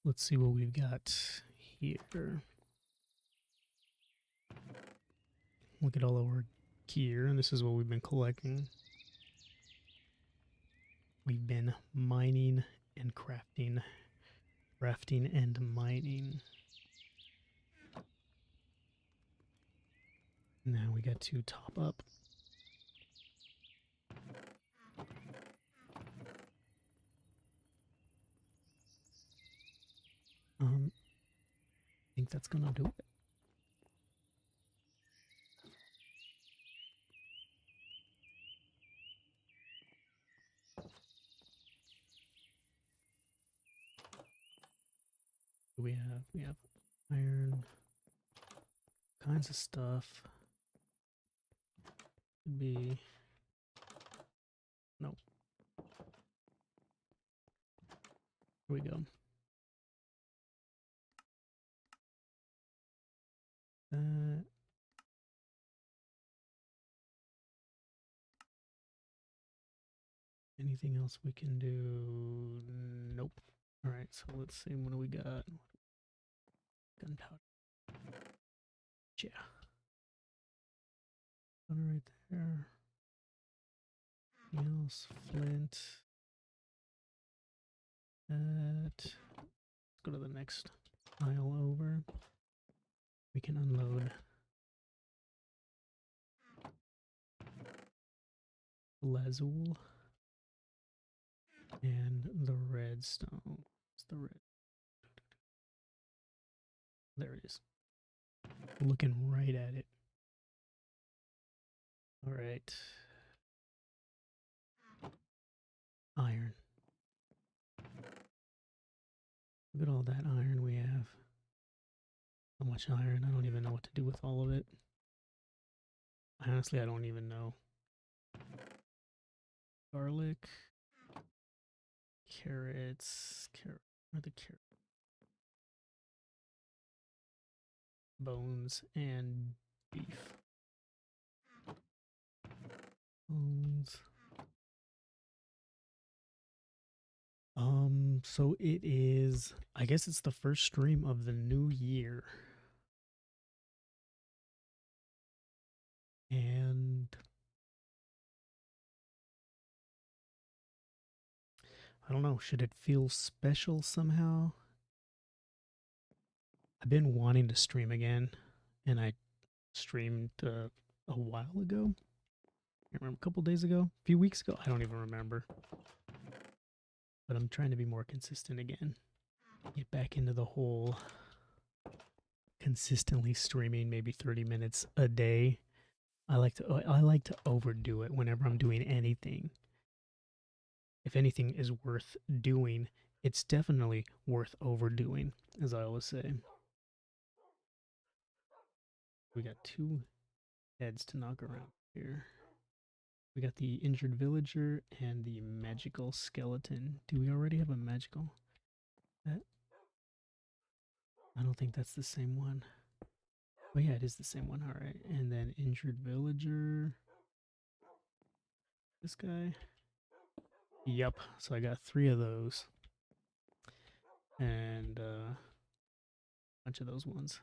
Let's see what we've got here. Look at all our gear, and this is what we've been collecting. We've been mining and crafting and mining. Now we got to top up. I think that's gonna do it. We have iron, kinds of stuff. Could be no. Here we go. Anything else we can do? Nope. All right, so let's see. What do we got? Gunpowder. Yeah. Gunpowder right there. Anything else? Flint. Let's go to the next aisle over. We can unload lazuli and the redstone. It's the red. There it is. Looking right at it. All right. Iron. Look at all that iron we have. So much iron. I don't even know what to do with all of it. Honestly, I don't even know. Garlic. Carrots. Where are the carrots? Bones and beef. Bones. So it is, I guess it's the first stream of the new year. And I don't know, should it feel special somehow? I've been wanting to stream again, and I streamed a while ago. I remember a couple days ago, a few weeks ago. I don't even remember. But I'm trying to be more consistent again. Get back into the whole consistently streaming maybe 30 minutes a day. I like to overdo it whenever I'm doing anything. If anything is worth doing, it's definitely worth overdoing, as I always say. We got 2 heads to knock around here. We got the injured villager and the magical skeleton. Do we already have a magical? I don't think that's the same one. Oh yeah, it is the same one. All right. And then injured villager. This guy. Yep. So I got 3 of those. And a bunch of those ones.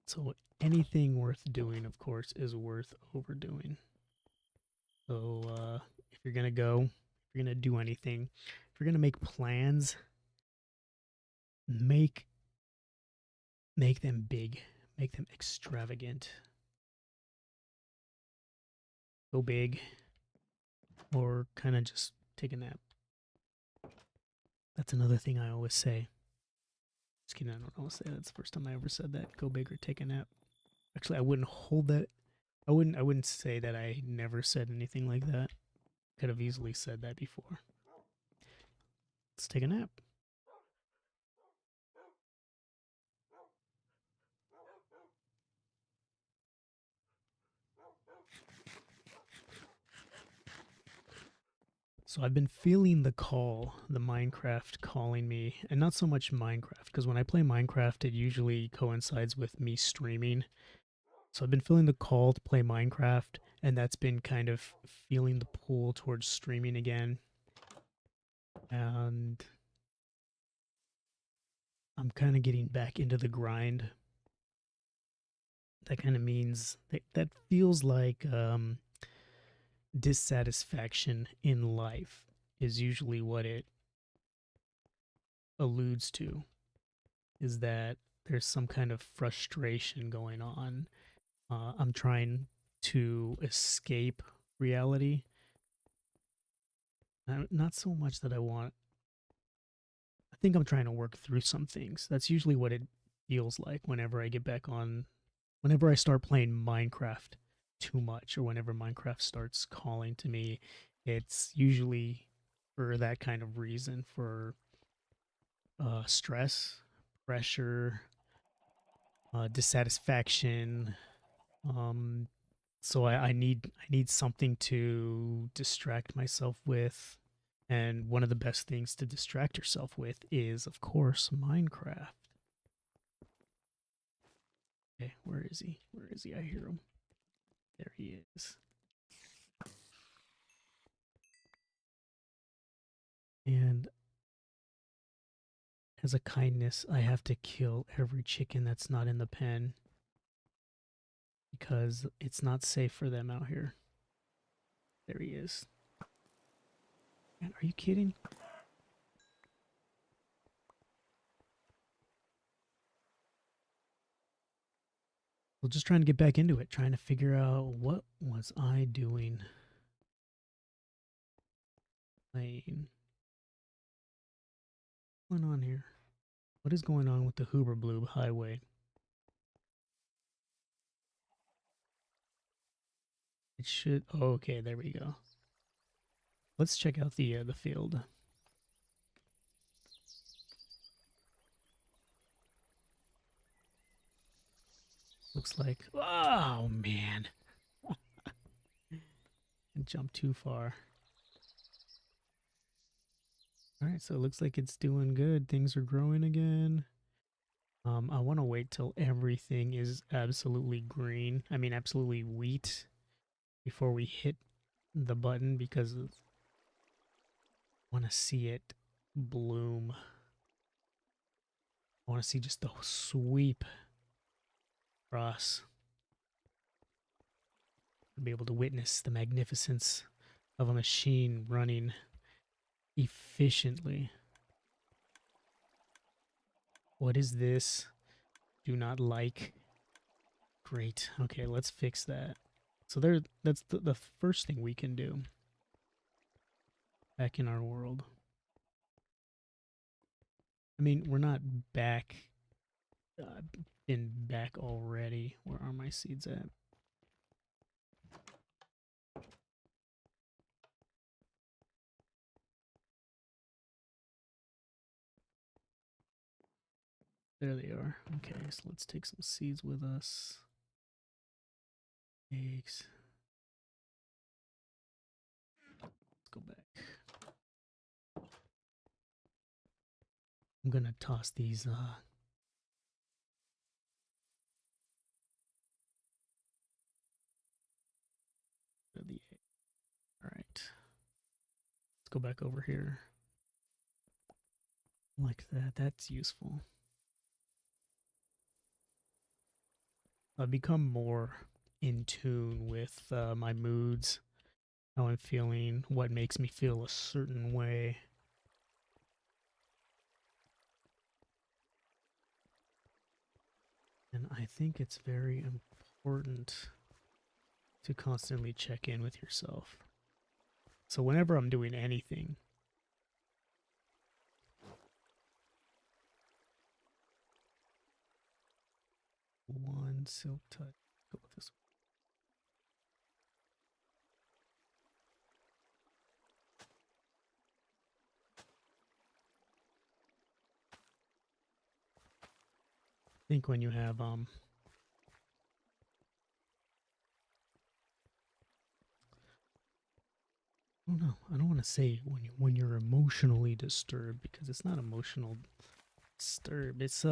So anything worth doing, of course, is worth overdoing. So if you're going to go, if you're going to do anything, if you're going to make plans, make them big, make them extravagant. Go big, or kind of just take a nap. That's another thing I always say. Just kidding, I don't always say that. That's the first time I ever said that. Go big or take a nap. Actually, I wouldn't hold that. I wouldn't say that I never said anything like that. Could have easily said that before. Let's take a nap. So I've been feeling the call, the Minecraft calling me, and not so much Minecraft, because when I play Minecraft, it usually coincides with me streaming. So I've been feeling the call to play Minecraft, and that's been kind of feeling the pull towards streaming again. and I'm kind of getting back into the grind. That kind of means that feels like dissatisfaction in life is usually what it alludes to, is that there's some kind of frustration going on. I'm trying to escape reality. Not so much that I think I'm trying to work through some things. That's usually what it feels like whenever I get back on, whenever I start playing Minecraft too much, or whenever Minecraft starts calling to me. It's usually for that kind of reason, for stress, pressure, dissatisfaction. Um, so I need something to distract myself with, and one of the best things to distract yourself with is, of course, Minecraft. Okay, where is he? Where is he? I hear him. There he is. And as a kindness, I have to kill every chicken that's not in the pen because it's not safe for them out here. There he is. Man, are you kidding? Well, just trying to get back into it, trying to figure out what was I doing playing. What's going on here? What is going on with the Hooverbloob Highway? It should. Oh, okay, there we go. Let's check out the field. Looks like. Oh man, I jumped too far. All right, so it looks like it's doing good. Things are growing again. I want to wait till everything is absolutely green. I mean, absolutely wheat before we hit the button, because I want to see it bloom. I want to see just the sweep across. Be able to witness the magnificence of a machine running efficiently. What is this? Do not like. Great. Okay, let's fix that. So that's the first thing we can do back in our world. I mean, we're not back, been back already. Where are my seeds at? There they are. Okay, so let's take some seeds with us. Eggs. Let's go back. I'm gonna toss these the egg. All right. Let's go back over here. Like that. That's useful. I've become more in tune with my moods, how I'm feeling, what makes me feel a certain way. And I think it's very important to constantly check in with yourself. So whenever I'm doing anything, one silk touch, go with this one. I think when you have I don't know. I don't want to say when you're emotionally disturbed, because it's not emotional disturb. It's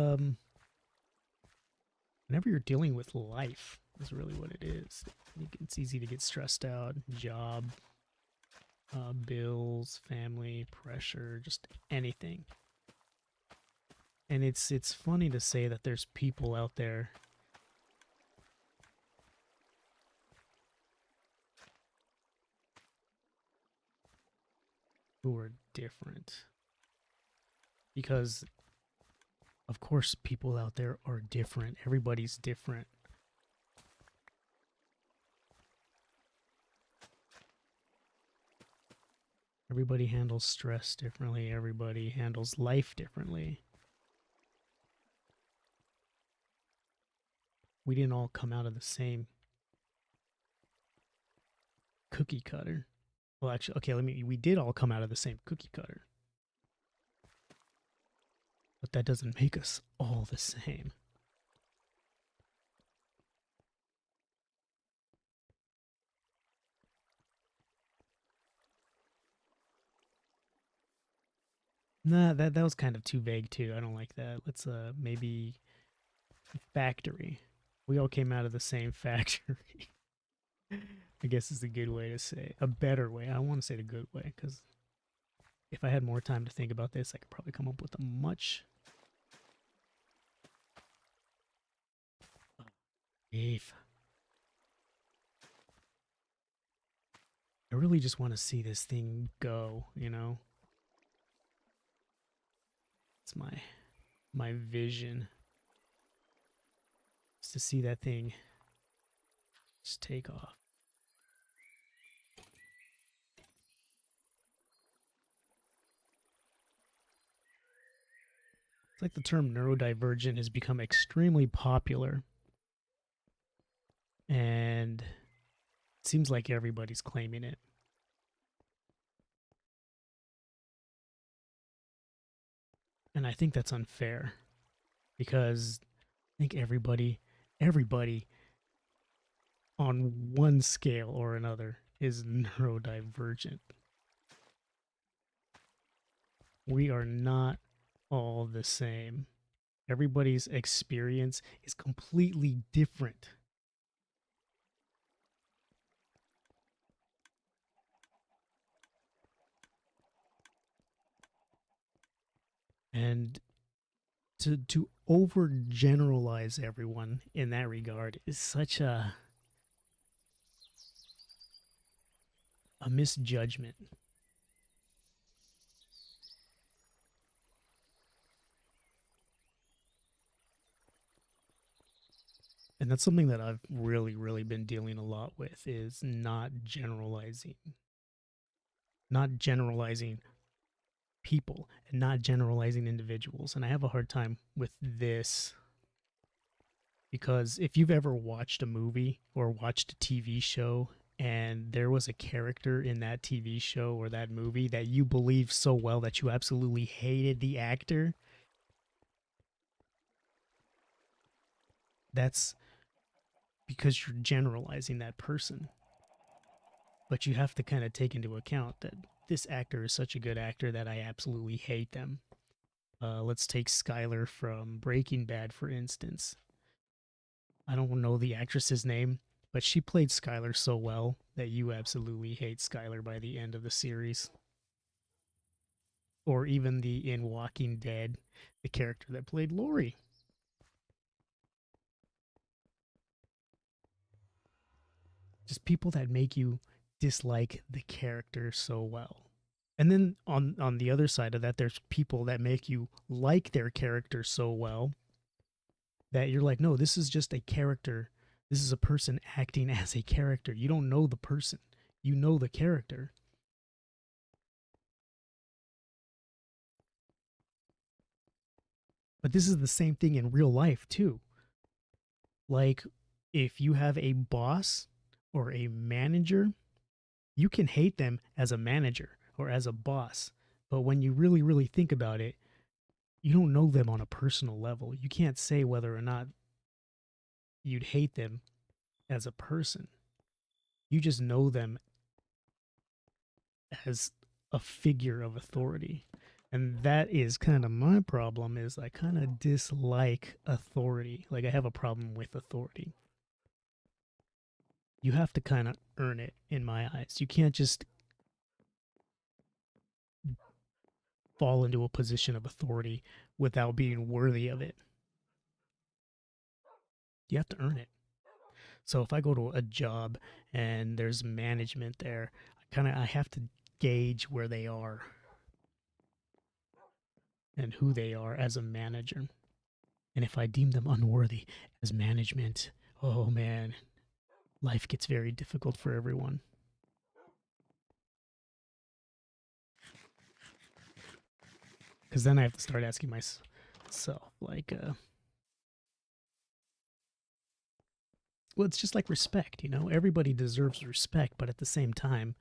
whenever you're dealing with life is really what it is. It's easy to get stressed out. Job, bills, family, pressure, just anything. And it's funny to say that there's people out there who are different. Because of course people out there are different. Everybody's different. Everybody handles stress differently. Everybody handles life differently. We didn't all come out of the same cookie cutter. Well, actually, okay, we did all come out of the same cookie cutter. But that doesn't make us all the same. Nah, that was kind of too vague too. I don't like that. Let's maybe factory. We all came out of the same factory. I guess is a good way to say. A better way. I don't want to say the good way because if I had more time to think about this, I could probably come up with a much. Beef. I really just want to see this thing go, you know? It's my vision. Is to see that thing just take off. It's like the term neurodivergent has become extremely popular. And it seems like everybody's claiming it. And I think that's unfair because I think everybody on one scale or another is neurodivergent. We are not all the same. Everybody's experience is completely different. And to overgeneralize everyone in that regard is such a misjudgment. And that's something that I've really been dealing a lot with is not generalizing. Not generalizing people and not generalizing individuals. And I have a hard time with this because if you've ever watched a movie or watched a TV show and there was a character in that TV show or that movie that you believed so well that you absolutely hated the actor, that's because you're generalizing that person. But you have to kind of take into account that this actor is such a good actor that I absolutely hate them. Let's take Skylar from Breaking Bad, for instance. I don't know the actress's name, but she played Skylar so well that you absolutely hate Skylar by the end of the series. Or even the in Walking Dead, the character that played Lori. Just people that make you dislike the character so well. And then on the other side of that, there's people that make you like their character so well that you're like, no, this is just a character. This is a person acting as a character. You don't know the person. You know the character. But this is the same thing in real life too. Like if you have a boss or a manager, you can hate them as a manager or as a boss. But when you really think about it, you don't know them on a personal level. You can't say whether or not you'd hate them as a person. You just know them as a figure of authority. And that is kind of my problem is I kind of dislike authority. Like I have a problem with authority. You have to kind of earn it in my eyes. You can't just fall into a position of authority without being worthy of it. You have to earn it. So if I go to a job and there's management there, I have to gauge where they are and who they are as a manager. And if I deem them unworthy as management, oh man, life gets very difficult for everyone. Because then I have to start asking myself, like, well, it's just like respect, you know? Everybody deserves respect, but at the same time,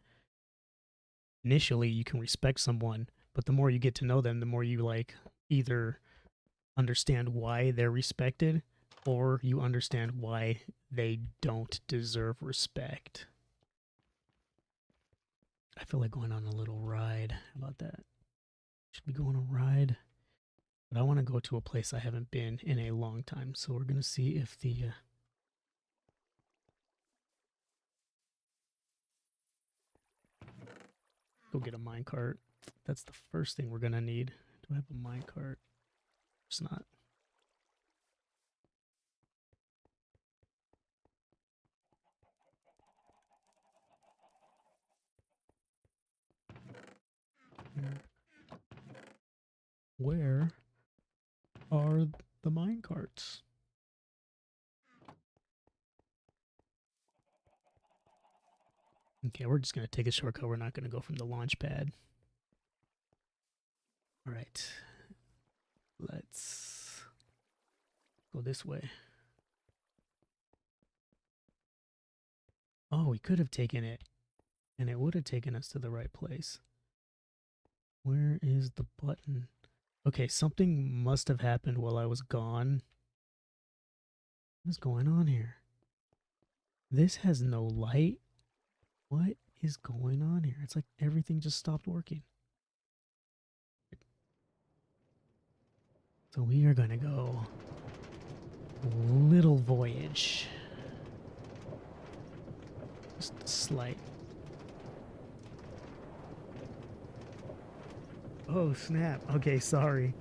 initially you can respect someone, but the more you get to know them, the more you, like, either understand why they're respected or you understand why they don't deserve respect. I feel like going on a little ride. How about that? Should we go on a ride? But I want to go to a place I haven't been in a long time, so we're going to see if the... Go get a minecart. That's the first thing we're going to need. Do I have a minecart? It's not. Where are the minecarts? Okay, we're just going to take a shortcut. We're not going to go from the launch pad. All right. Let's go this way. Oh, we could have taken it, and it would have taken us to the right place. Where is the button? Okay, something must have happened while I was gone. What's going on here? This has no light. What is going on here? It's like everything just stopped working. So we are going to go little voyage. Just a slight. Oh, snap. Okay, sorry.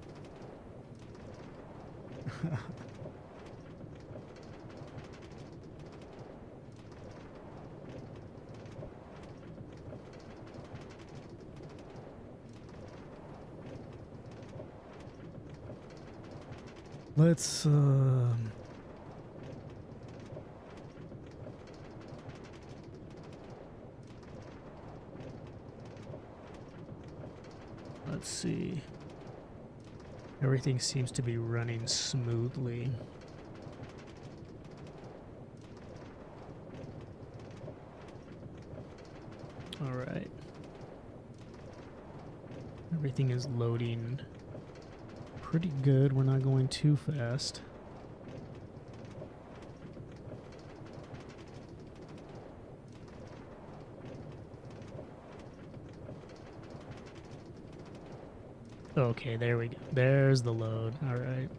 Let's see. Everything seems to be running smoothly. All right. Everything is loading pretty good. We're not going too fast. Okay, there we go. There's the load. All right.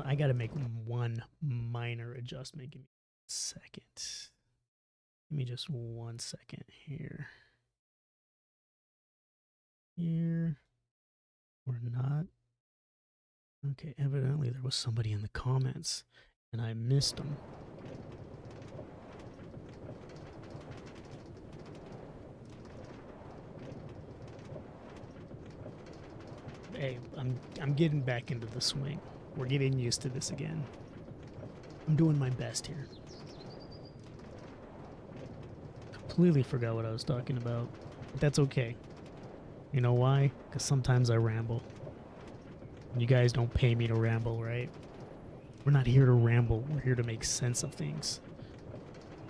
I gotta make one minor adjustment. Give me a second. Give me just 1 second here. Here. Or not. Okay, evidently there was somebody in the comments and I missed them. Hey, I'm getting back into the swing. We're getting used to this again. I'm doing my best here. Completely forgot what I was talking about. But that's okay. You know why? Because sometimes I ramble. And you guys don't pay me to ramble, right? We're not here to ramble. We're here to make sense of things.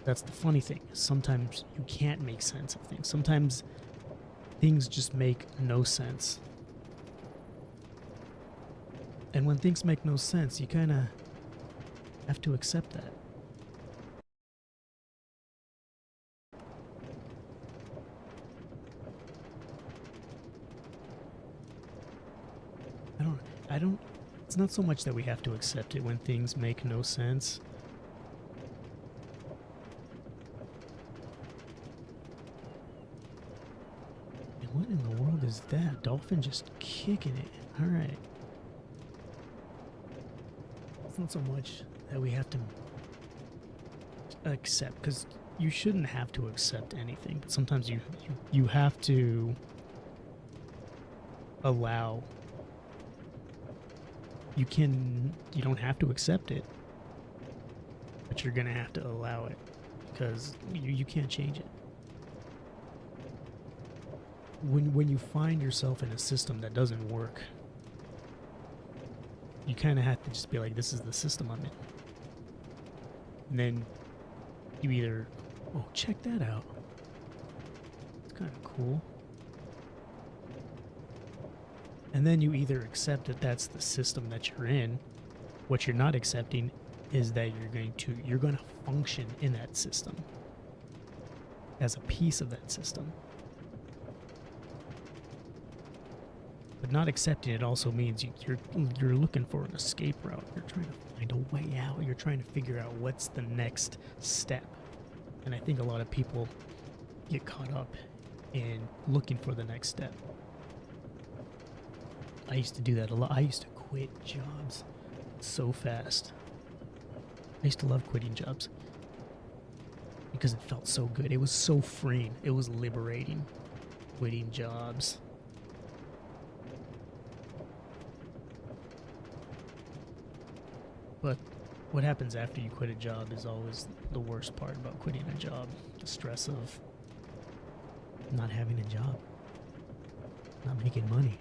That's the funny thing. Sometimes you can't make sense of things. Sometimes things just make no sense. And when things make no sense, you kind of have to accept that. It's not so much that we have to accept it when things make no sense. And what in the world is that? Dolphin just kicking it. Alright. It's not so much that we have to accept, because you shouldn't have to accept anything, but sometimes you have to allow. You don't have to accept it, but you're gonna have to allow it, because you can't change it. When you find yourself in a system that doesn't work, you kind of have to just be like, this is the system I'm in. And then you either, oh, check that out. It's kind of cool. And then you either accept that that's the system that you're in. What you're not accepting is that you're going to function in that system as a piece of that system. But not accepting it also means you're looking for an escape route. You're trying to find a way out. You're trying to figure out what's the next step. And I think a lot of people get caught up in looking for the next step. I used to do that a lot. I used to quit jobs so fast. I used to love quitting jobs because it felt so good. It was so freeing. It was liberating, quitting jobs. But what happens after you quit a job is always the worst part about quitting a job. The stress of not having a job, not making money,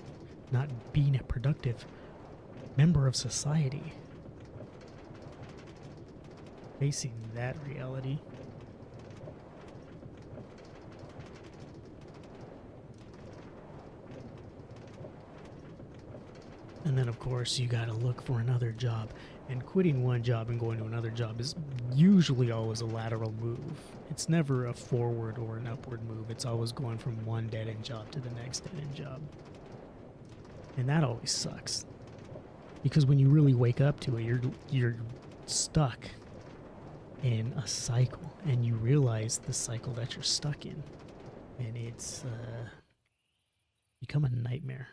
not being a productive member of society. Facing that reality. And then, of course, you gotta look for another job. And quitting one job and going to another job is usually always a lateral move. It's never a forward or an upward move. It's always going from one dead-end job to the next dead-end job. And that always sucks. Because when you really wake up to it, you're stuck in a cycle. And you realize the cycle that you're stuck in. And it's become a nightmare.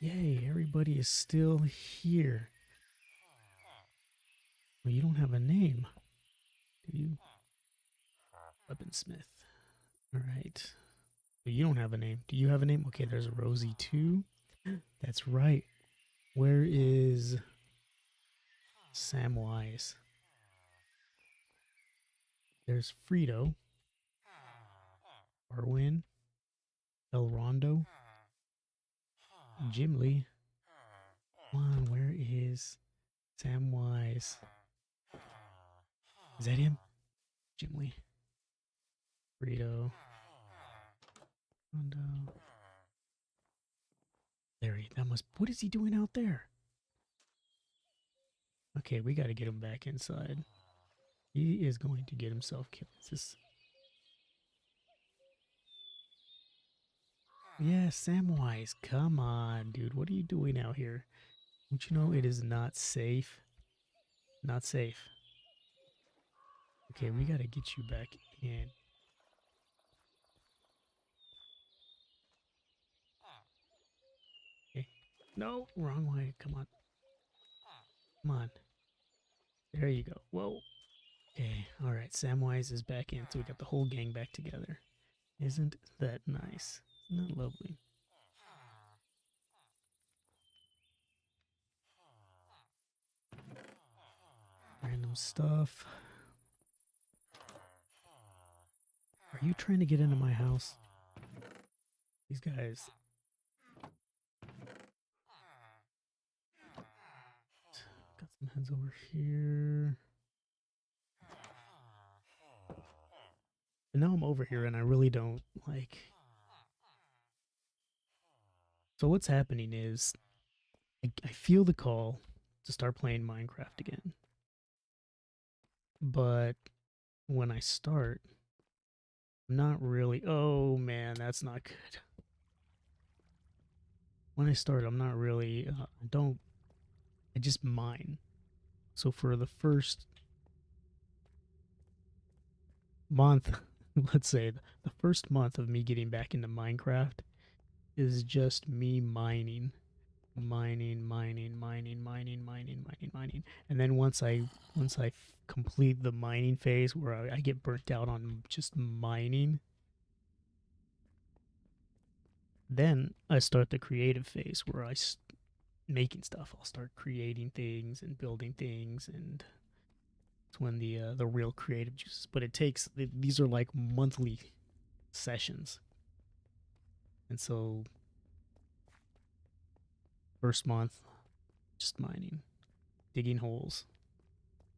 Yay, everybody is still here. Well, you don't have a name, do you? Weaponsmith. Alright. Well, you don't have a name. Do you have a name? Okay, there's Rosie too. That's right. Where is Samwise? There's Frito. Arwin. El Rondo. Jim Lee. Come on, where is Samwise? Is that him? Jim Lee. Frito. Rondo. There that must. What is he doing out there? Okay, we got to get him back inside. He is going to get himself killed. Yeah, Samwise, come on, dude. What are you doing out here? Don't you know it is not safe? Not safe. Okay, we gotta get you back in. Okay. No, wrong way. Come on. Come on. There you go. Whoa. Okay, alright. Samwise is back in, so we got the whole gang back together. Isn't that nice? Isn't that lovely? Random stuff. Are you trying to get into my house? These guys. Got some heads over here. And now I'm over here and I really don't like. So what's happening is I feel the call to start playing Minecraft again. But when I start, I'm not really. Oh man, that's not good. when I start, I'm not really, I just mine. So for the first month, let's say the first month of me getting back into Minecraft is just me mining. And then once I complete the mining phase where I get burnt out on just mining, then I start the creative phase where making stuff. I'll start creating things and building things, and it's when the real creative juices. But it takes these are like monthly sessions, and so first month just mining, digging holes.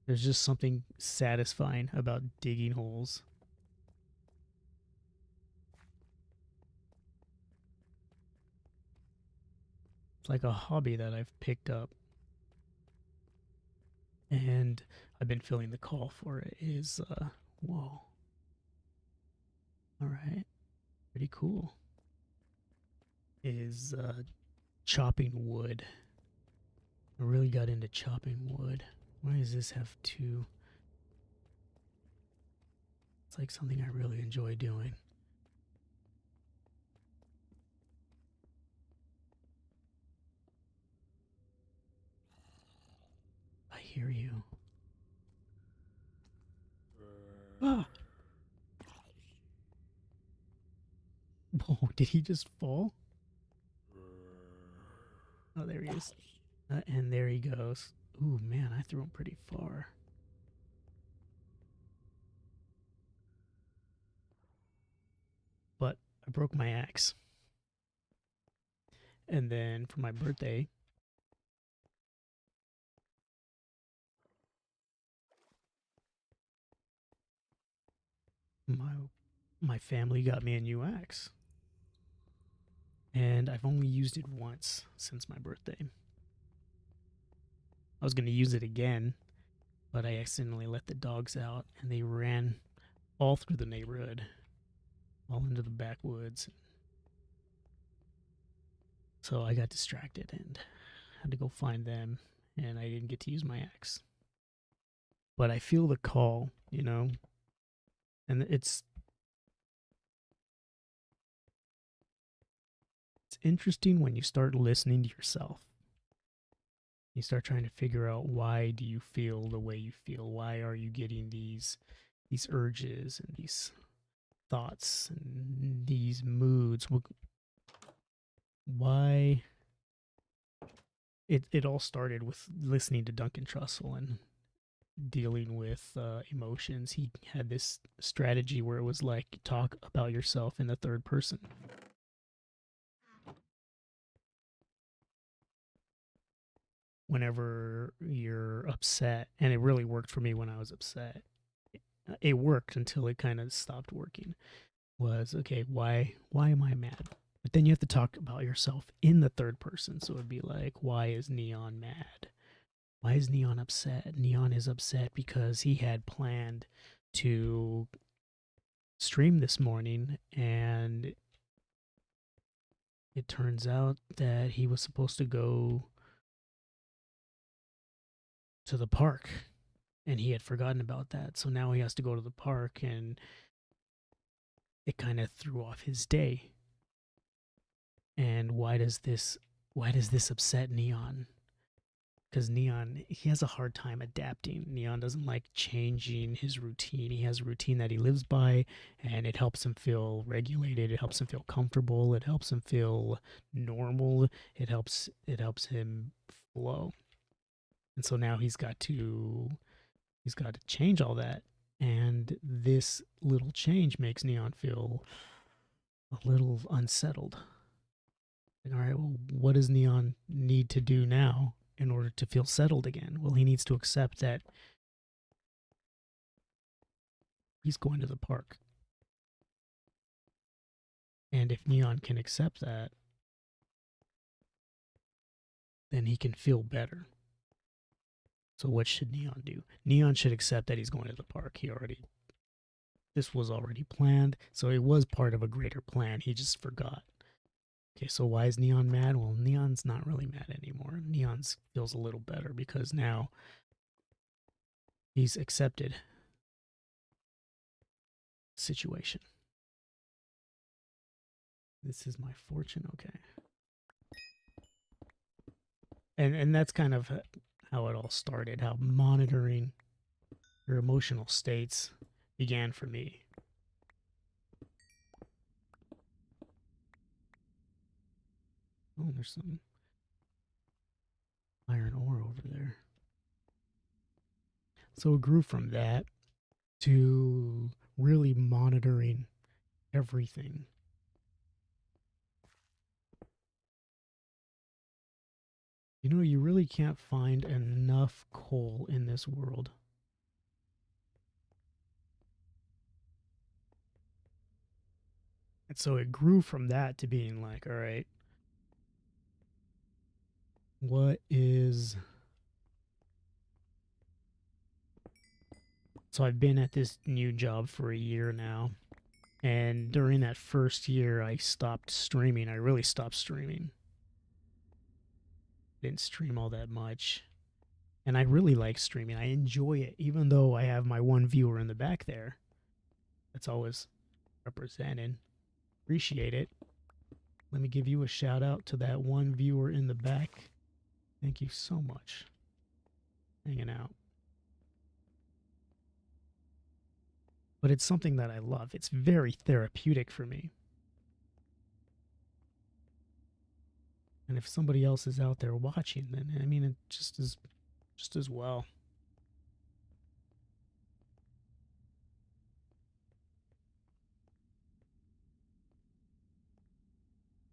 There's just something satisfying about digging holes. It's like a hobby that I've picked up, and I've been feeling the call for it. Is whoa, all right, pretty cool. Is chopping wood. I really got into chopping wood. Why does this have two? It's like something I really enjoy doing. I hear you. Ah! Whoa, did he just fall? Oh, there he is. And there he goes. Ooh, man, I threw him pretty far. But I broke my axe. And then for my birthday, my my family got me a new axe. And I've only used it once since my birthday. I was going to use it again, but I accidentally let the dogs out and they ran all through the neighborhood, all into the backwoods. So I got distracted and had to go find them, and I didn't get to use my axe. But I feel the call, and it's interesting when you start listening to yourself. You start trying to figure out, why do you feel the way you feel? Why are you getting these urges and these thoughts and these moods? Why? It all started with listening to Duncan Trussell and dealing with emotions. He had this strategy where it was like, talk about yourself in the third person. Whenever you're upset, and it really worked for me when I was upset. It worked until it kind of stopped working. Was, okay, why am I mad? But then you have to talk about yourself in the third person. So it'd be like, why is Neon mad? Why is Neon upset? Neon is upset because he had planned to stream this morning, and it turns out that he was supposed to go to the park, and he had forgotten about that. So now he has to go to the park, and it kind of threw off his day. And why does this upset Neon? Because Neon, he has a hard time adapting. Neon doesn't like changing his routine. He has a routine that he lives by, and it helps him feel regulated. It helps him feel comfortable. It helps him feel normal. It helps him flow. And so now he's got to change all that. And this little change makes Neon feel a little unsettled. Like, all right, well, what does Neon need to do now in order to feel settled again? Well, he needs to accept that he's going to the park. And if Neon can accept that, then he can feel better. So what should Neon do? Neon should accept that he's going to the park. This was already planned, so it was part of a greater plan. He just forgot. Okay, so why is Neon mad? Well, Neon's not really mad anymore. Neon's feels a little better because now he's accepted the situation. This is my fortune, okay. And that's kind of how it all started, how monitoring your emotional states began for me. Oh, there's some iron ore over there. So it grew from that to really monitoring everything. You know, you really can't find enough coal in this world. And so it grew from that to being like, all right, what is. So I've been at this new job for a year now. And during that first year, I stopped streaming. I really stopped streaming. Didn't stream all that much. And I really like streaming. I enjoy it, even though I have my one viewer in the back there. That's always represented. Appreciate it. Let me give you a shout out to that one viewer in the back. Thank you so much. Hanging out. But it's something that I love. It's very therapeutic for me. And if somebody else is out there watching, then I mean, it just as well.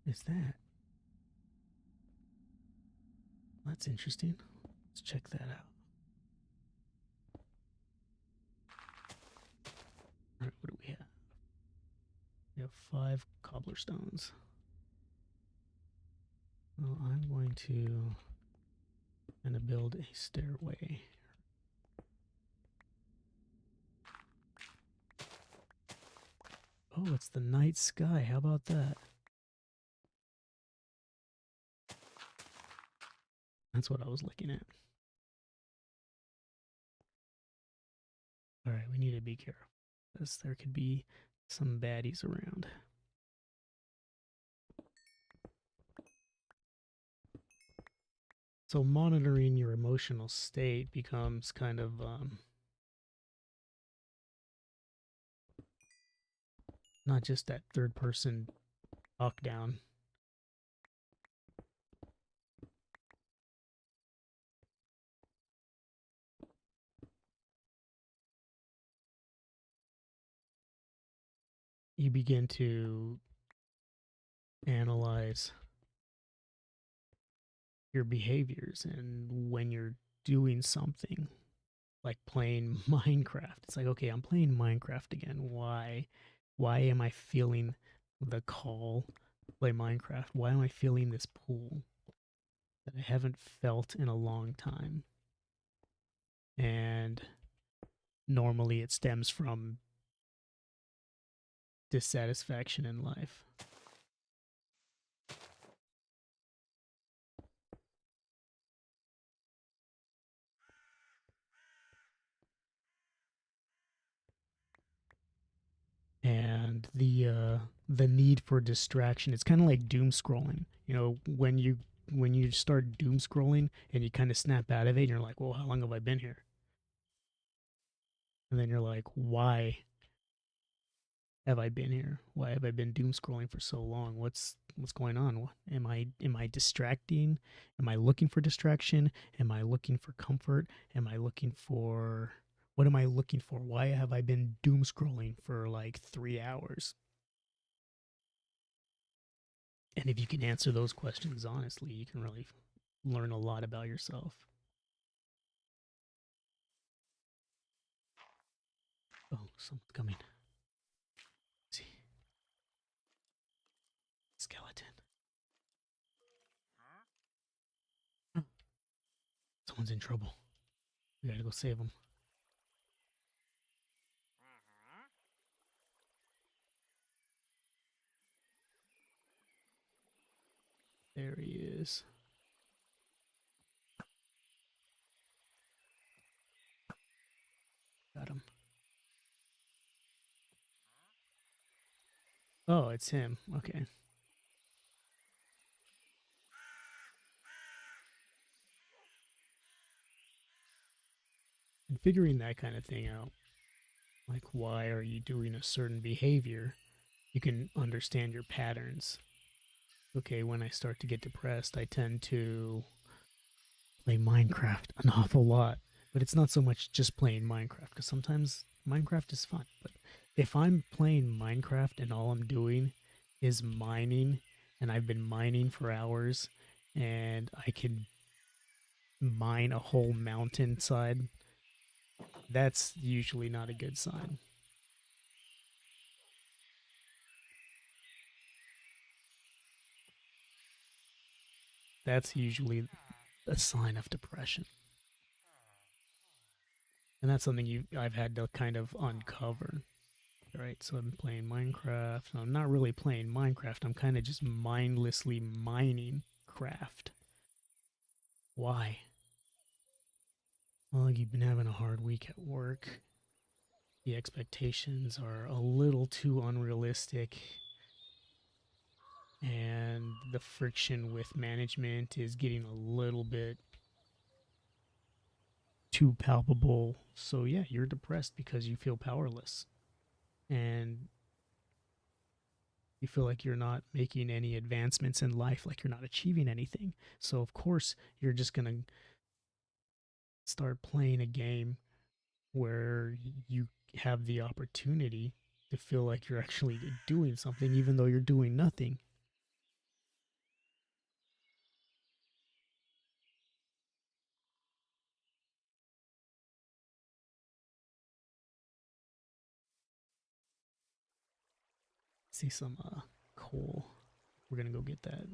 Is that? That's interesting. Let's check that out. All right, what do we have? We have 5 cobblestones. Well, I'm going to build a stairway. Oh, it's the night sky. How about that? That's what I was looking at. All right, we need to be careful because there could be some baddies around. So monitoring your emotional state becomes kind of not just that third person talk down. You begin to analyze your behaviors, and when you're doing something like playing Minecraft, it's like, okay, I'm playing Minecraft again. Why am I feeling the call to play Minecraft? Why am I feeling this pull that I haven't felt in a long time? And normally it stems from dissatisfaction in life. And the need for distraction. It's kind of like doom scrolling. You know, when you start doom scrolling and you kind of snap out of it, and you're like, "Well, how long have I been here?" And then you're like, "Why have I been here? Why have I been doom scrolling for so long? What's going on? Am I distracting? Am I looking for distraction? Am I looking for comfort? Am I looking for what am I looking for? Why have I been doom scrolling for like 3 hours?" And if you can answer those questions honestly, you can really learn a lot about yourself. Oh, someone's coming. Let's see. Skeleton. Oh, someone's in trouble. We gotta go save them. There he is. Got him. Oh, it's him. Okay. And figuring that kind of thing out, like why are you doing a certain behavior, you can understand your patterns. Okay, when I start to get depressed, I tend to play Minecraft an awful lot. But it's not so much just playing Minecraft, because sometimes Minecraft is fun. But if I'm playing Minecraft and all I'm doing is mining, and I've been mining for hours, and I can mine a whole mountainside, that's usually not a good sign. That's usually a sign of depression. And that's something I've had to kind of uncover. Right, so I'm playing Minecraft. I'm not really playing Minecraft. I'm kind of just mindlessly mining craft. Why? Well, you've been having a hard week at work. The expectations are a little too unrealistic, and the friction with management is getting a little bit too palpable. So, yeah, you're depressed because you feel powerless. And you feel like you're not making any advancements in life, like you're not achieving anything. So, of course, you're just going to start playing a game where you have the opportunity to feel like you're actually doing something, even though you're doing nothing. See some coal. We're going to go get that.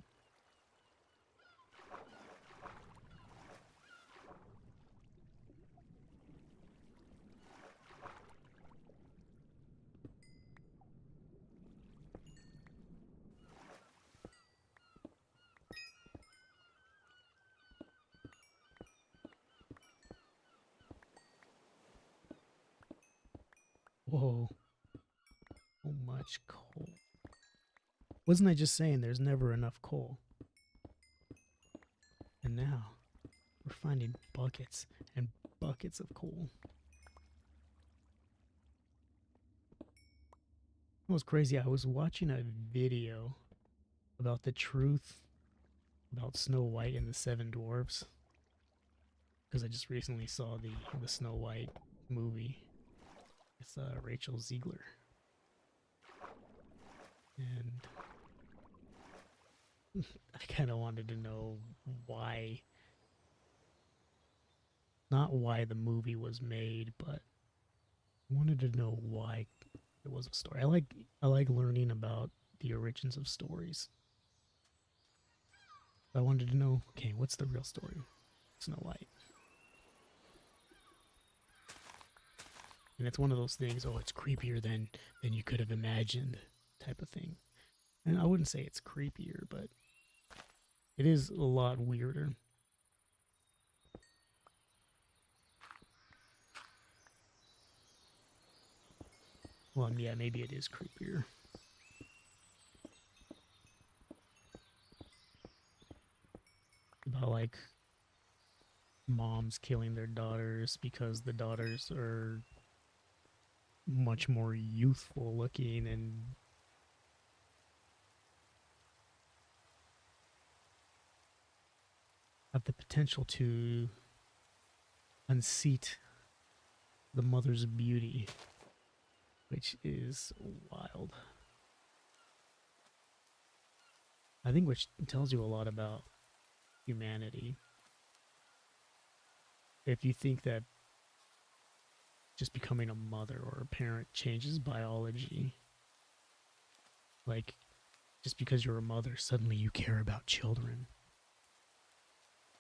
Whoa, so much coal. Wasn't I just saying there's never enough coal? And now we're finding buckets and buckets of coal. It was crazy. I was watching a video about the truth about Snow White and the Seven Dwarfs because I just recently saw the Snow White movie. It's Rachel Ziegler, and I kind of wanted to know why, not why the movie was made, but I wanted to know why it was a story. I like learning about the origins of stories. I wanted to know, okay, what's the real story? Snow White. And it's one of those things, oh, it's creepier than you could have imagined type of thing. And I wouldn't say it's creepier, but it is a lot weirder. Well, yeah, maybe it is creepier. About like moms killing their daughters because the daughters are much more youthful looking and have the potential to unseat the mother's beauty, which is wild. I think which tells you a lot about humanity. If you think that just becoming a mother or a parent changes biology, like just because you're a mother, suddenly you care about children.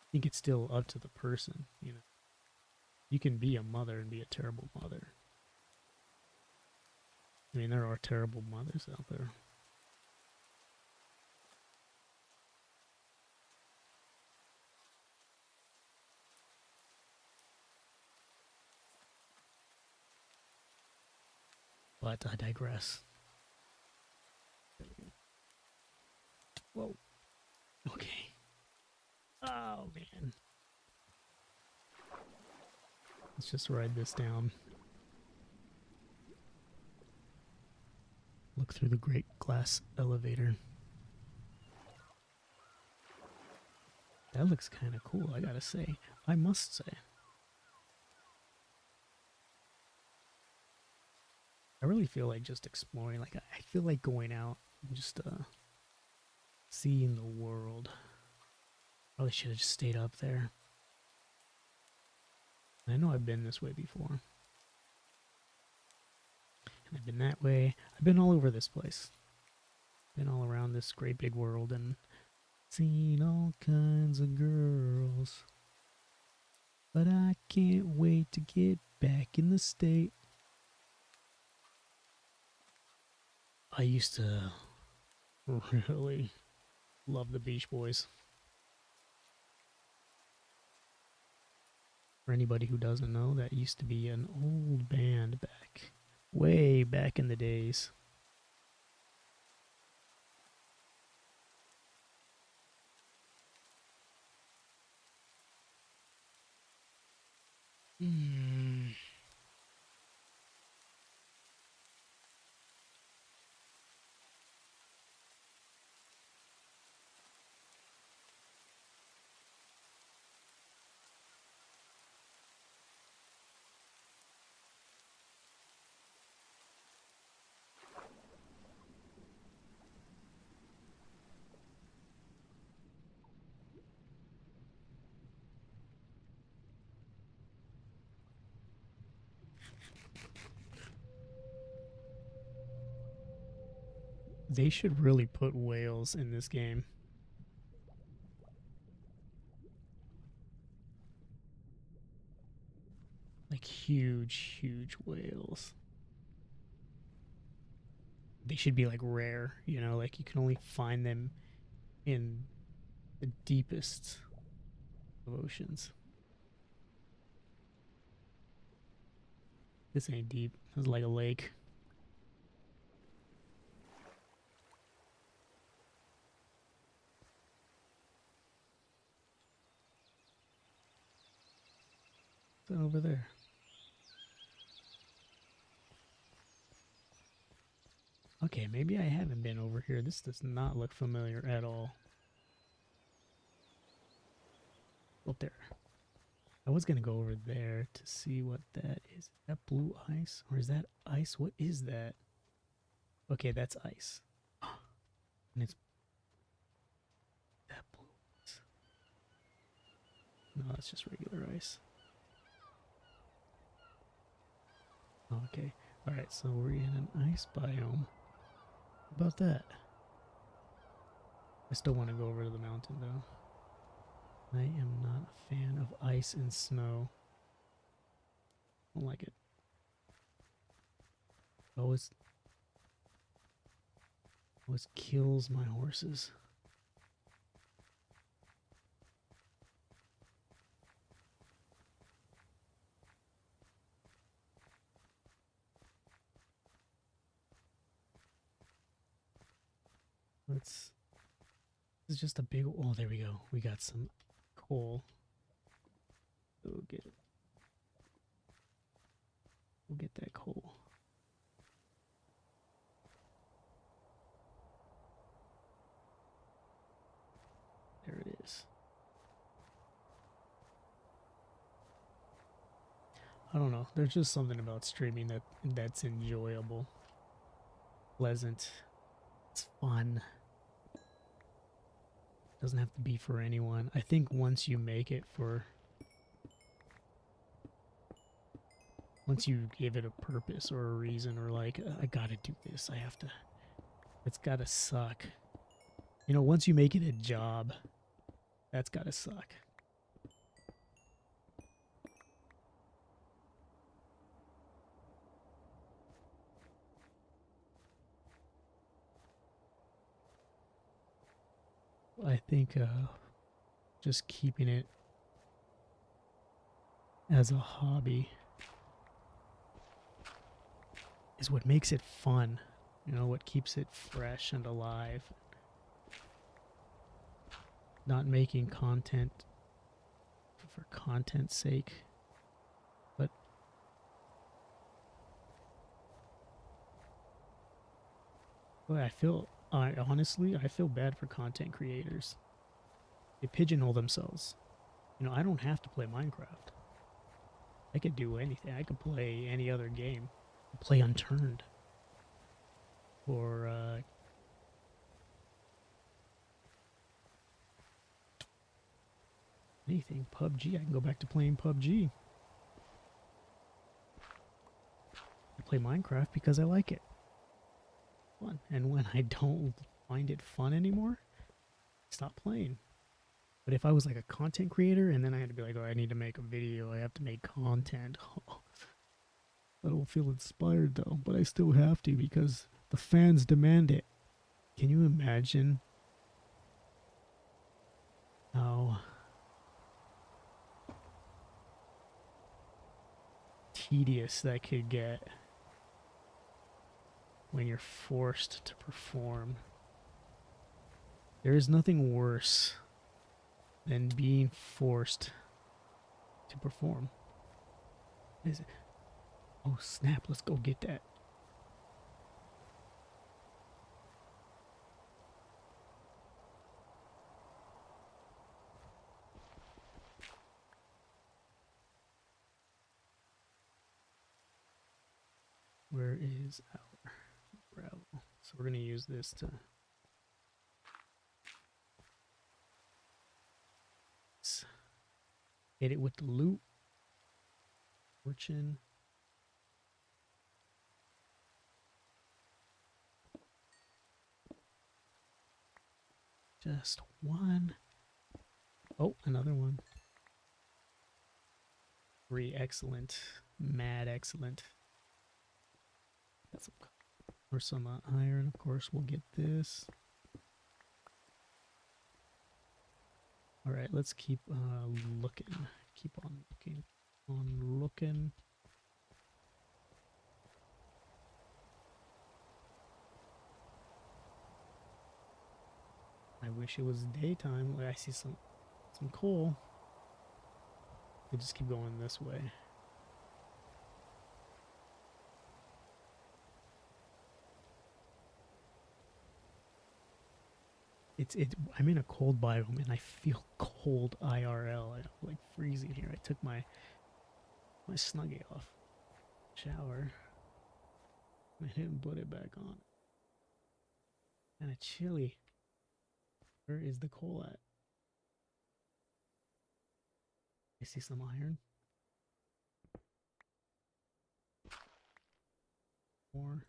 I think it's still up to the person, you know. You can be a mother and be a terrible mother. I mean, there are terrible mothers out there. but I digress. Whoa. Okay. Oh, man. Let's just ride this down. Look through the great glass elevator. That looks kind of cool, I gotta say. I must say. I really feel like just exploring. Like, I feel like going out and just seeing the world. Probably should have just stayed up there. I know I've been this way before. And I've been that way. I've been all over this place. Been all around this great big world and seen all kinds of girls. But I can't wait to get back in the state. I used to really love the Beach Boys. For anybody who doesn't know, that used to be an old band back, way back in the days. They should really put whales in this game. Like huge, huge whales. They should be like rare, you know, like you can only find them in the deepest of oceans. This ain't deep. This is like a lake. What's that over there? Okay, maybe I haven't been over here. This does not look familiar at all. Up there. I was gonna go over there to see what that is. Is that blue ice? Or is that ice? What is that? Okay, that's ice. And it's that blue ice. No, that's just regular ice. Okay. Alright, so we're in an ice biome. How about that? I still want to go over to the mountain though. I am not a fan of ice and snow. I don't like it. Always kills my horses. This is just a big, oh, there we go. We got some coal. Go get it. We'll get that coal. There it is. I don't know. There's just something about streaming that's enjoyable. Pleasant. It's fun. Doesn't have to be for anyone. I think once you make it for... Once you give it a purpose or a reason or like, I gotta do this, I have to... It's gotta suck. You know, once you make it a job, that's gotta suck. I think just keeping it as a hobby is what makes it fun. You know, what keeps it fresh and alive. Not making content for content's sake, but boy, I feel bad for content creators. They pigeonhole themselves. You know, I don't have to play Minecraft. I could do anything. I could play any other game. Play Unturned. Or anything. PUBG. I can go back to playing PUBG. I play Minecraft because I like it. Fun. And when I don't find it fun anymore, stop playing. But if I was like a content creator and then I had to be like, oh, I need to make a video, I have to make content. I don't feel inspired though, but I still have to because the fans demand it. Can you imagine how tedious that could get when you're forced to perform? There is nothing worse than being forced to perform. Is it? Oh snap, let's go get that. Where is our gravel? So we're going to use this to hit it with the loot. Fortune. Just one. Oh, another one. 3, excellent. Mad excellent. Got some, or some iron, of course. We'll get this. All right, let's keep looking. Keep on looking. On looking. I wish it was daytime. I see some coal. We just keep going this way. I'm in a cold biome and I feel cold IRL. I'm like freezing here. I took my Snuggie off. Shower. I didn't put it back on. Kinda chilly. Where is the coal at? I see some iron. More.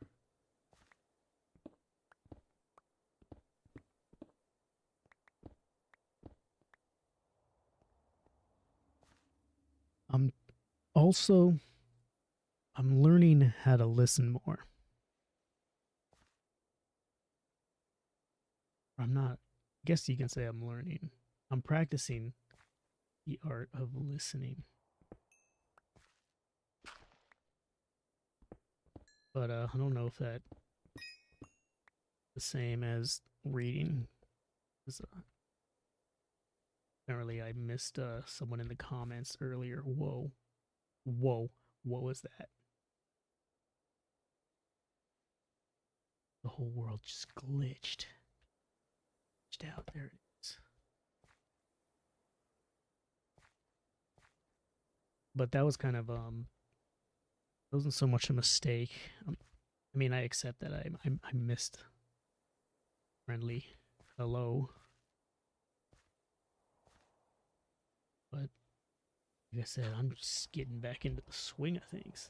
Also, I'm learning how to listen more. I'm not, I guess you can say I'm learning. I'm practicing the art of listening. But I don't know if that's the same as reading. Apparently I missed someone in the comments earlier. Whoa. Whoa. What was that? The whole world just glitched. Glitched out. There it is. But that was kind of it wasn't so much a mistake. I mean, I accept that I missed friendly hello. But like I said, I'm just getting back into the swing of things.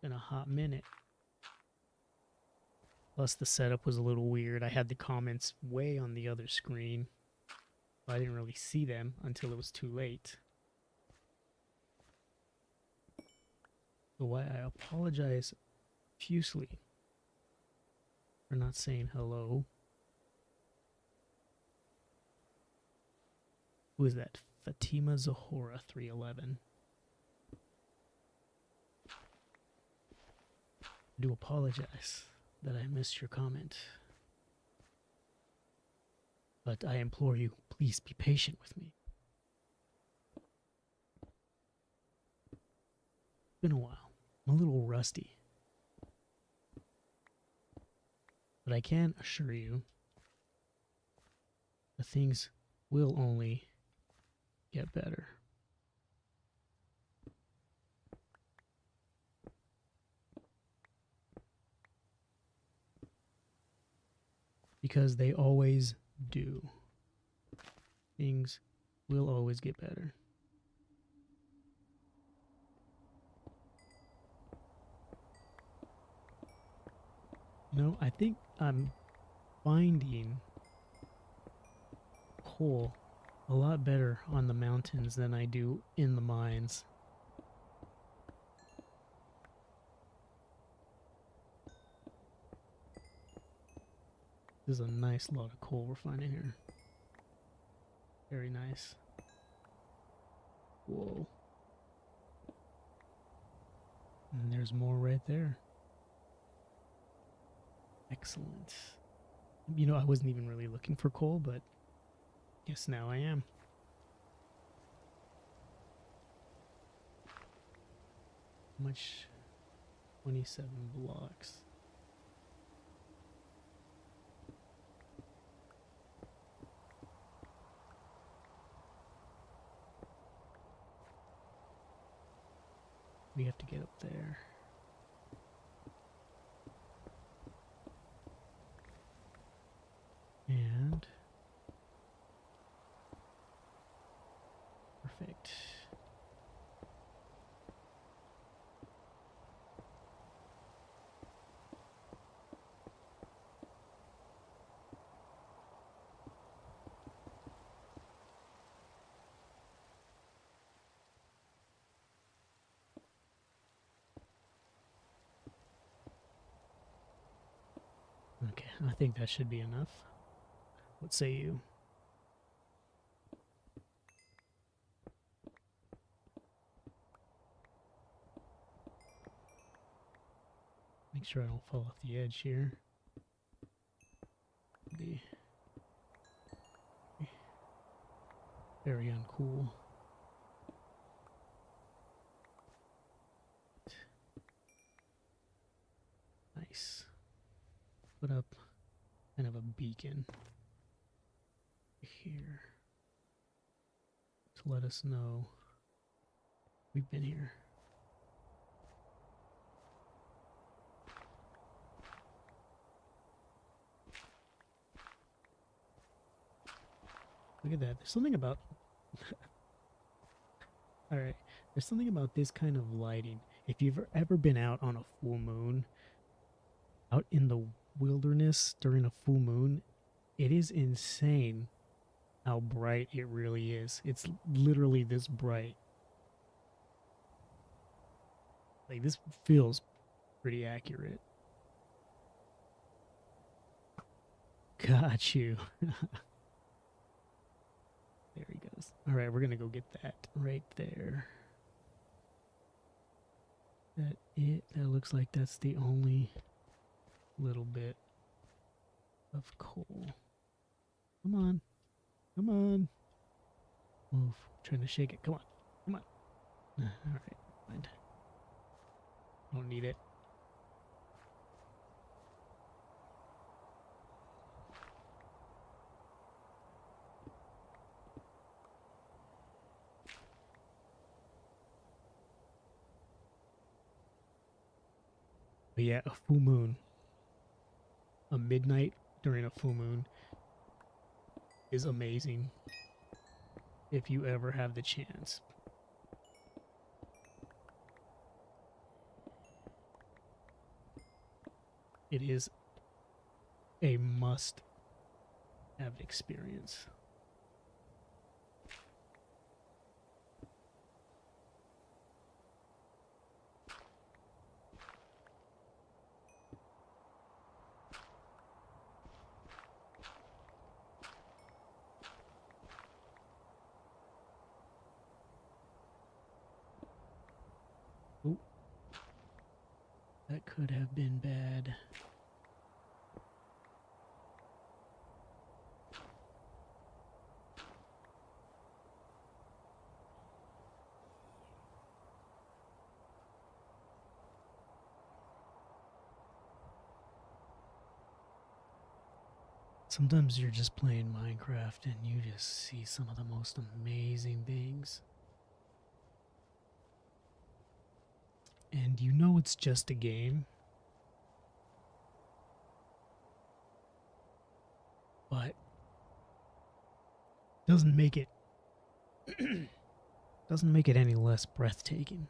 In a hot minute. Plus the setup was a little weird. I had the comments way on the other screen. I didn't really see them until it was too late. So why I apologize profusely for not saying hello. Who is that? Fatima Zahora 311. I do apologize that I missed your comment. But I implore you, please be patient with me. It's been a while. I'm a little rusty. But I can assure you that things will only get better. Because they always do. Things will always get better. No, I think I'm finding coal a lot better on the mountains than I do in the mines. This is a nice lot of coal we're finding here. Very nice. Whoa. And there's more right there. Excellent. You know, I wasn't even really looking for coal, but guess now I am. How much? 27 blocks. We have to get up there. And perfect. Okay, I think that should be enough. What say you? Make sure I don't fall off the edge here. Be very uncool. Nice. Put up kind of a beacon here to let us know we've been here. Look at that. There's something about Alright, there's something about this kind of lighting. If you've ever been out on a full moon, out in the wilderness during a full moon, it is insane how bright it really is. It's literally this bright. Like, this feels pretty accurate. Got you. There he goes. Alright, we're gonna go get that right there. That it? That looks like that's the only little bit of coal. Come on. Come on. Move. Trying to shake it. Come on. Come on. Alright, fine. Don't need it. But yeah, a full moon. A midnight during a full moon is amazing if you ever have the chance. It is a must-have experience. Ooh. That could have been bad. Sometimes you're just playing Minecraft and you just see some of the most amazing things. And you know it's just a game, but doesn't make it doesn't make it any less breathtaking.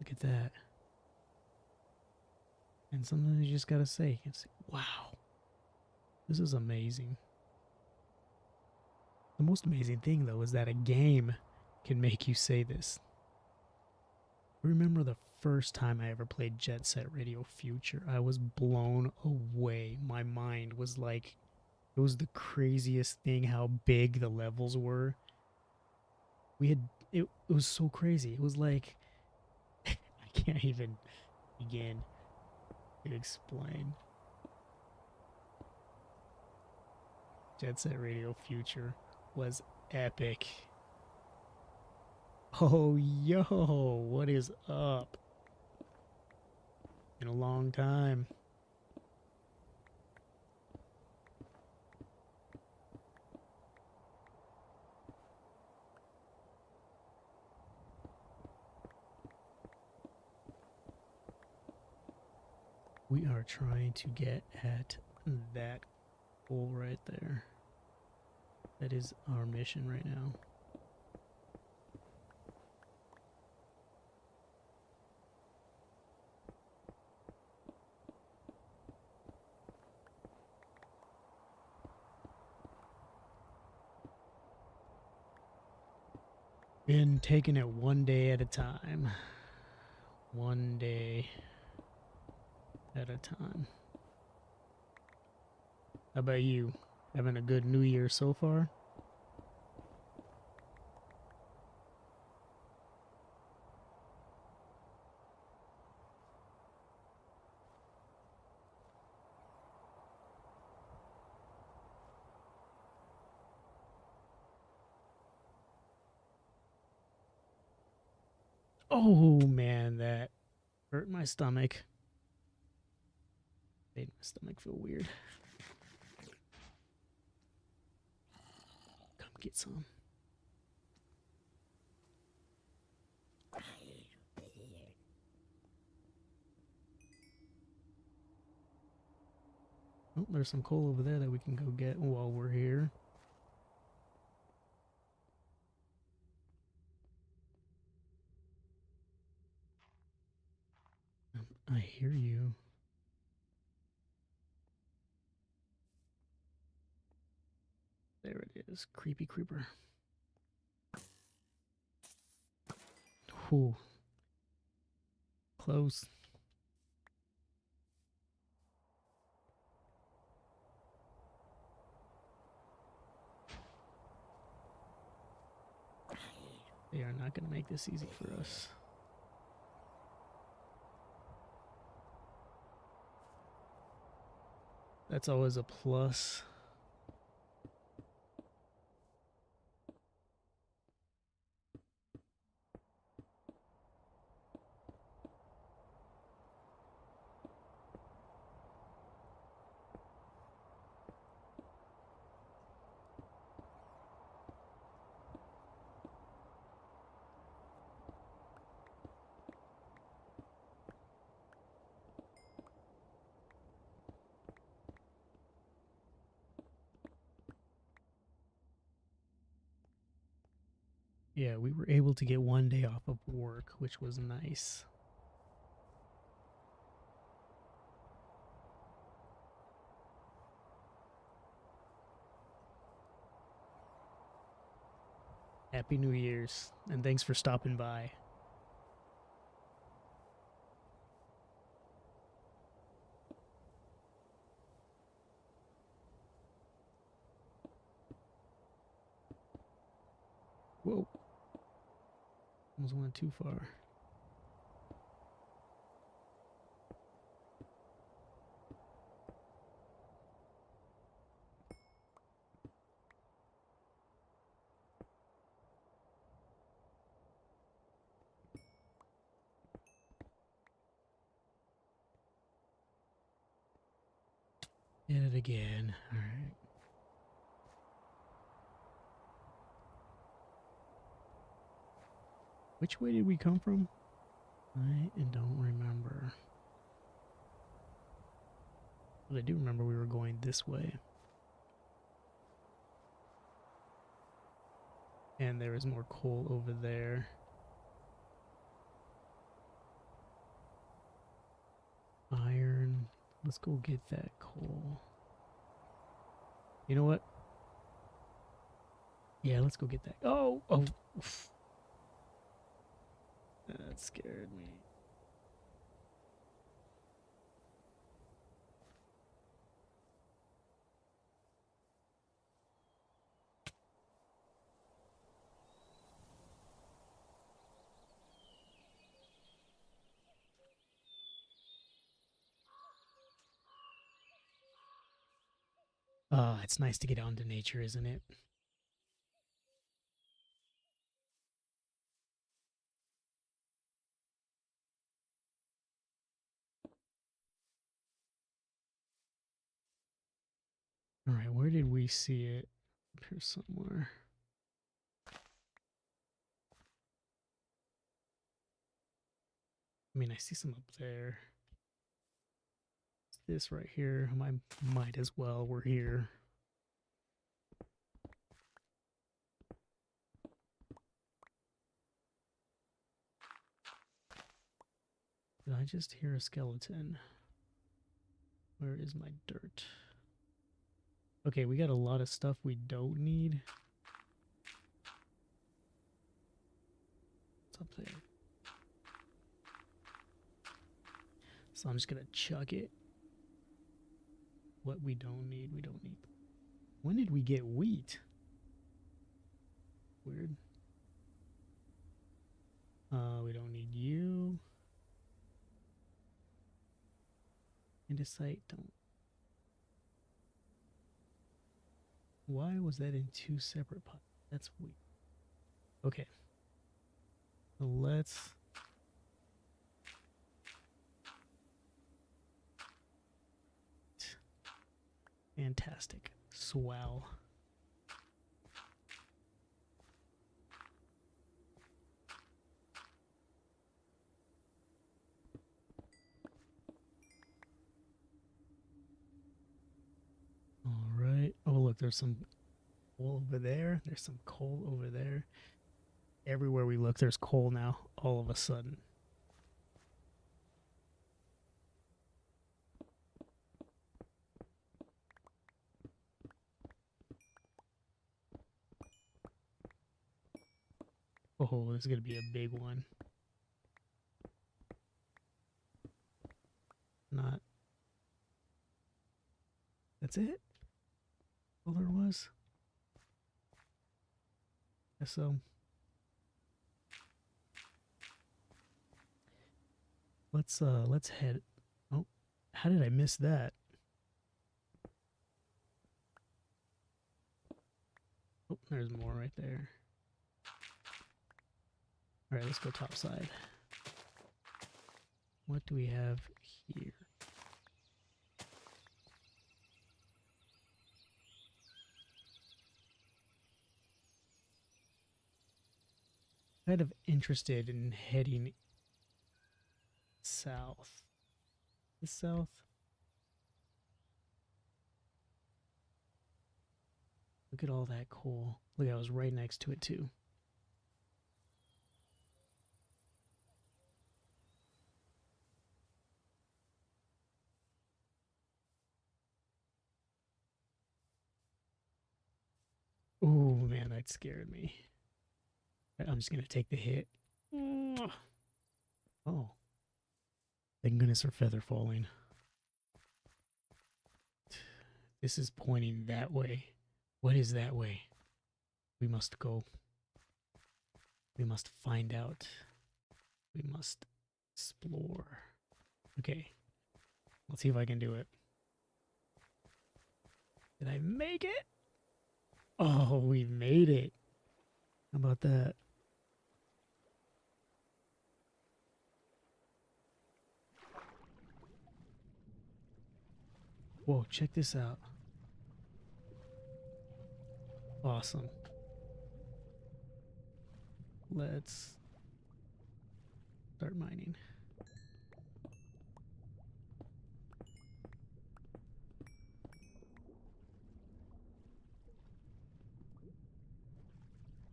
Look at that. And sometimes you just gotta say, wow, this is amazing. The most amazing thing, though, is that a game can make you say this. I remember the first time I ever played Jet Set Radio Future. I was blown away. My mind was like, it was the craziest thing how big the levels were. It was so crazy. It was like, I can't even begin to explain. Jet Set Radio Future was epic. Oh, yo, what is up? Been a long time. We are trying to get at that goal right there. That is our mission right now. Been taking it one day at a time. One day at a time. How about you? Having a good New Year so far? Oh man, that hurt my stomach. Made my stomach feel weird. Come get some. Oh, there's some coal over there that we can go get while we're here. I hear you. There it is. Creepy creeper. Ooh. Close. They are not going to make this easy for us. That's always a plus. Yeah, we were able to get one day off of work, which was nice. Happy New Year's, and thanks for stopping by. Whoa. Almost went too far. Hit it again. All right. Which way did we come from? I don't remember. But I do remember we were going this way. And there is more coal over there. Iron. Let's go get that coal. You know what? Yeah, let's go get that. Oh! Oh! Oof. That scared me. It's nice to get out into nature, isn't it? Alright, where did we see it? Up here somewhere. I mean, I see some up there. It's this right here. I might as well. We're here. Did I just hear a skeleton? Where is my dirt? Okay, we got a lot of stuff we don't need. What's up there? So I'm just gonna chuck it. What we don't need, we don't need. When did we get wheat? Weird. We don't need you. Andesite, don't. Why was that in two separate pots? That's weird. Okay. So let's. Fantastic. Swell. All right. Oh, look, there's some coal over there. There's some coal over there. Everywhere we look, there's coal now, all of a sudden. Oh, this is going to be a big one. Not. That's it? All there was? Guess so. Let's head. Oh, how did I miss that? Oh, there's more right there. All right, let's go topside. What do we have here? Kind of interested in heading south. This south? Look at all that coal. Look, I was right next to it too. Oh man, that scared me. I'm just gonna take the hit. Oh, thank goodness for feather falling. This is pointing that way. What is that way? We must go. We must find out. We must explore. Okay. Let's see if I can do it. Did I make it? Oh, we made it. How about that? Whoa, check this out. Awesome. Let's start mining.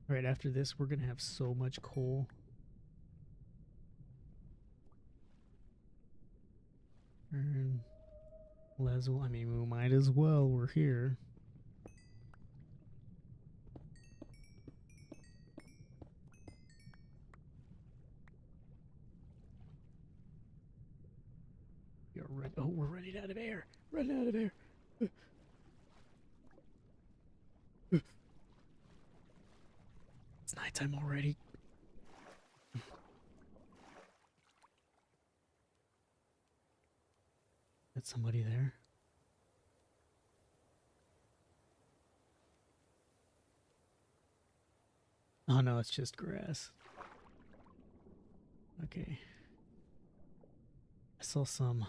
All right, after this, we're going to have so much coal. And I mean, we might as well. We're here. Oh, we're running out of air. Running out of air. It's nighttime already. Is somebody there? Oh no, it's just grass. Okay. I saw some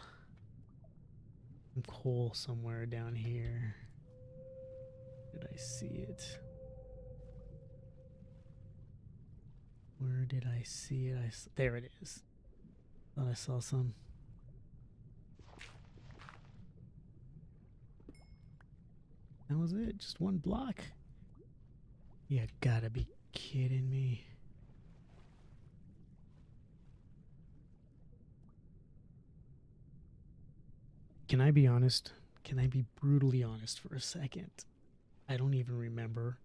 coal somewhere down here. Did I see it? Where did I see it? There it is. Thought I saw some. That was it. Just one block. You gotta be kidding me. Can I be honest? Can I be brutally honest for a second? I don't even remember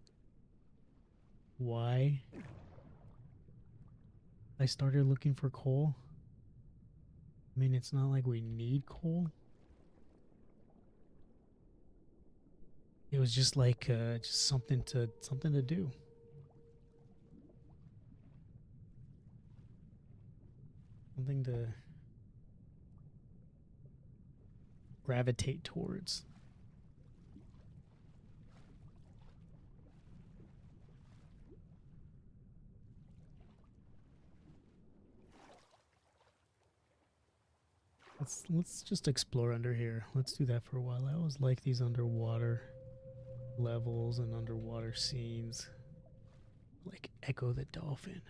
why I started looking for coal. I mean, it's not like we need coal. It was just like just something to do. Something to gravitate towards. Let's just explore under here. Let's do that for a while. I always like these underwater levels and underwater scenes. Like Echo the Dolphin.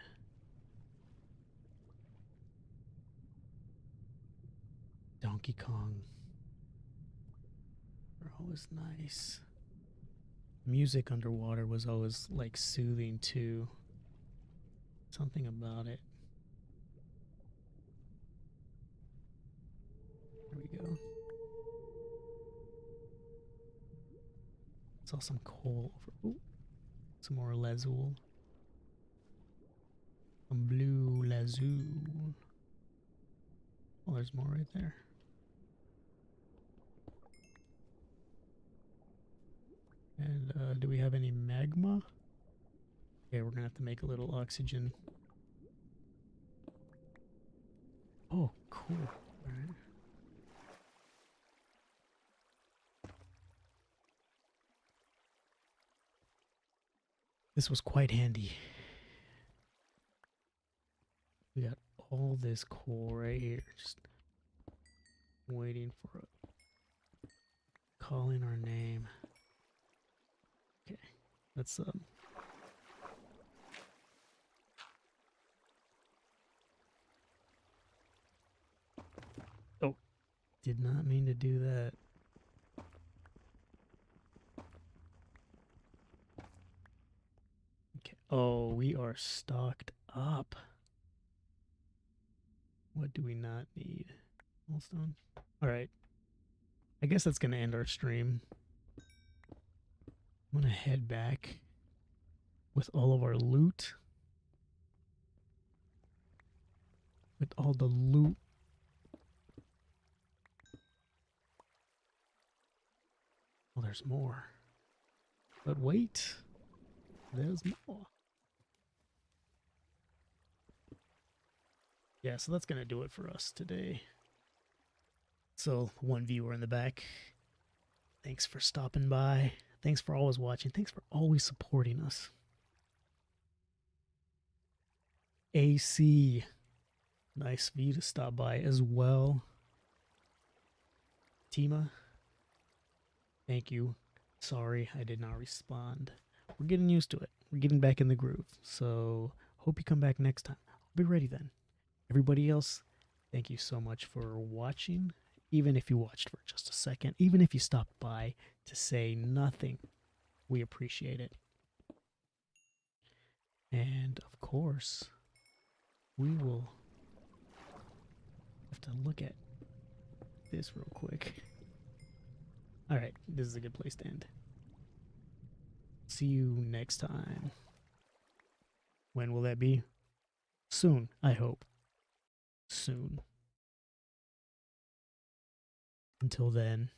Donkey Kong. They're always nice. Music underwater was always like soothing too. Something about it. There we go. Saw some coal over. Ooh, some more lazuli. Some blue lazuli. Oh, there's more right there. And do we have any magma? Okay, we're gonna have to make a little oxygen. Oh, cool. All right. This was quite handy. We got all this coal right here, just waiting for a calling our name. Okay, let's Oh, did not mean to do that. Okay. Oh, we are stocked up. What do we not need? Millstone. All right. I guess that's gonna end our stream. I'm gonna head back with all of our loot. With all the loot. Oh, there's more. But wait. There's more. Yeah, so that's going to do it for us today. So, one viewer in the back, thanks for stopping by. Thanks for always watching. Thanks for always supporting us. AC, nice of you to stop by as well. Tima, thank you. Sorry I did not respond. We're getting used to it. We're getting back in the groove. So, hope you come back next time. I'll be ready then. Everybody else, thank you so much for watching. Even if you watched for just a second, even if you stopped by to say nothing, we appreciate it. And of course, we will have to look at this real quick. All right, this is a good place to end. See you next time. When will that be? Soon, I hope. Soon. Until then.